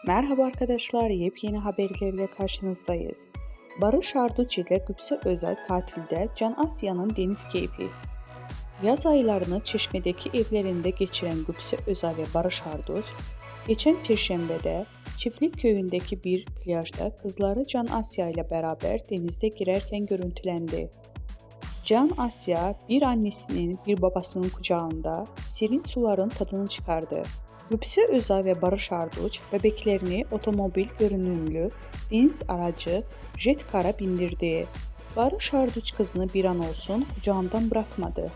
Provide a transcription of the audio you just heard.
Merhaba arkadaşlar, yepyeni haberlerle karşınızdayız. Barış Arduç ile Gülse Özel tatilde Can Asya'nın deniz keyfi. Yaz aylarını Çeşme'deki evlerinde geçiren Gülse Özel ve Barış Arduç, geçen Perşembe'de Çiftlik Köyü'ndeki bir plajda kızları Can Asya ile beraber denizde girerken görüntülendi. Can Asya bir annesinin bir babasının kucağında serin suların tadını çıkardı. Gülse Özal ve Barış Arduç bebeklerini otomobil görünümlü deniz aracı Jet Car'a bindirdi. Barış Arduç kızını bir an olsun kucağından bırakmadı.